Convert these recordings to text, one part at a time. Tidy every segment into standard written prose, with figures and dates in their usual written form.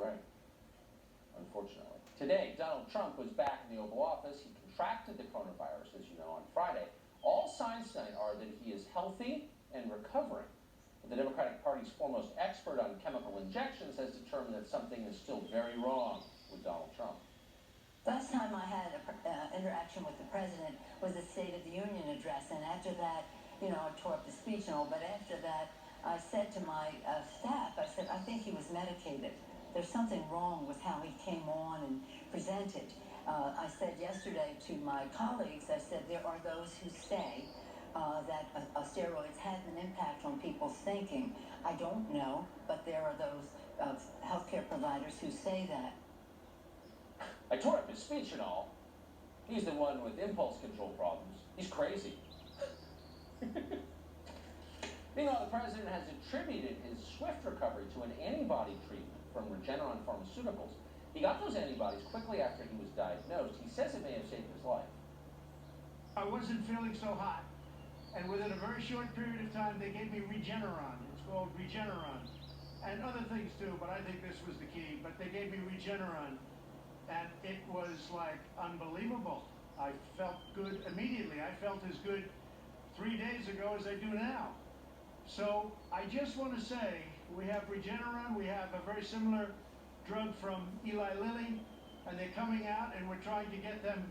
Right. Unfortunately. Today, Donald Trump was back in the Oval Office. He contracted the coronavirus, as you know, on Friday. All signs tonight are that he is healthy and recovering. But the Democratic Party's foremost expert on chemical injections has determined that something is still very wrong with Donald Trump. Last time I had an interaction with the president was the State of the Union address, and after that, I tore up the speech and all, but after that, I said to my staff, I said, I think he was medicated. There's something wrong with how he came on and presented. I said yesterday to my colleagues, I said, there are those who say that steroids have an impact on people's thinking. I don't know, but there are those healthcare providers who say that. I tore up his speech and all. He's the one with impulse control problems. He's crazy. Meanwhile, the president has attributed his swift recovery to an antibody treatment from Regeneron Pharmaceuticals. He got those antibodies quickly after he was diagnosed. He says it may have saved his life. I wasn't feeling so hot, and within a very short period of time, they gave me Regeneron. It's called Regeneron, and other things too, but I think this was the key. But they gave me Regeneron, and it was like unbelievable. I felt good immediately. I felt as good 3 days ago as I do now. So I just want to say, we have Regeneron, we have a very similar drug from Eli Lilly, and they're coming out, and we're trying to get them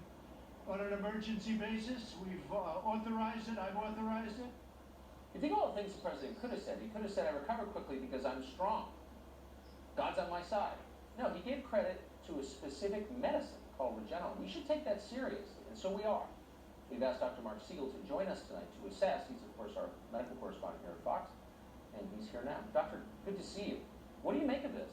on an emergency basis. We've authorized it, I've authorized it. You think all the things the president could have said? He could have said, I recovered quickly because I'm strong. God's on my side. No, he gave credit to a specific medicine called Regeneron. We should take that seriously, and so we are. We've asked Dr. Mark Siegel to join us tonight to assess. He's, of course, our medical correspondent here at Fox, and he's here now. Doctor, good to see you. What do you make of this?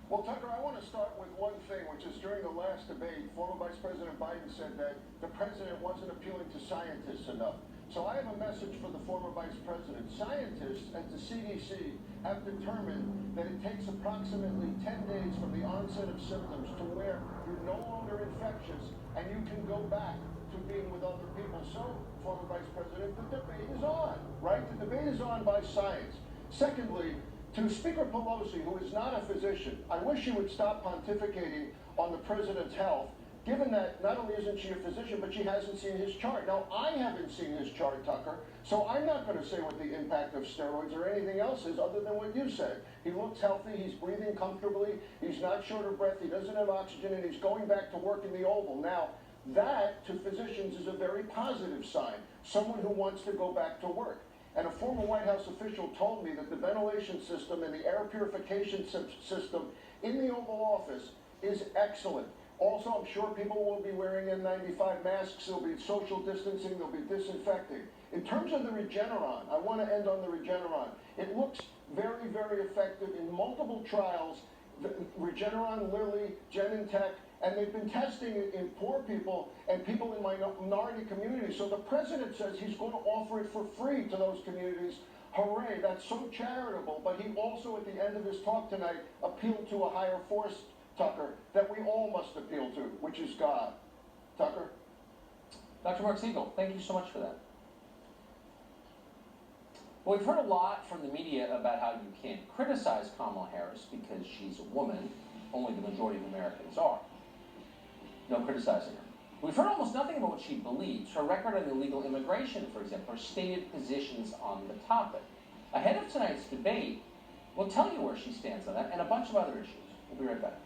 Well, Tucker, I want to start with one thing, which is during the last debate, former Vice President Biden said that the president wasn't appealing to scientists enough. So I have a message for the former Vice President. Scientists at the CDC have determined that it takes approximately 10 days from the onset of symptoms to where you're no longer infectious and you can go back to being with other people. So, former Vice President, the debate is on, right? The debate is on by science. Secondly, to Speaker Pelosi, who is not a physician, I wish she would stop pontificating on the president's health, given that not only isn't she a physician, but she hasn't seen his chart. Now, I haven't seen his chart, Tucker, so I'm not going to say what the impact of steroids or anything else is other than what you said. He looks healthy, he's breathing comfortably, he's not short of breath, he doesn't have oxygen, and he's going back to work in the Oval. Now, that, to physicians, is a very positive sign, someone who wants to go back to work. And a former White House official told me that the ventilation system and the air purification system in the Oval Office is excellent. Also, I'm sure people will be wearing N95 masks, there'll be social distancing, there'll be disinfecting. In terms of the Regeneron, I want to end on the Regeneron. It looks very, very effective in multiple trials, the Regeneron, Lilly, Genentech, and they've been testing it in poor people and people in minority communities. So the president says he's going to offer it for free to those communities. Hooray, that's so charitable. But he also, at the end of his talk tonight, appealed to a higher force, Tucker, that we all must appeal to, which is God. Tucker? Dr. Mark Siegel, thank you so much for that. Well, we've heard a lot from the media about how you can't criticize Kamala Harris because she's a woman. Only the majority of Americans are. No criticizing her. We've heard almost nothing about what she believes, her record on illegal immigration, for example, her stated positions on the topic. Ahead of tonight's debate, we'll tell you where she stands on that and a bunch of other issues. We'll be right back.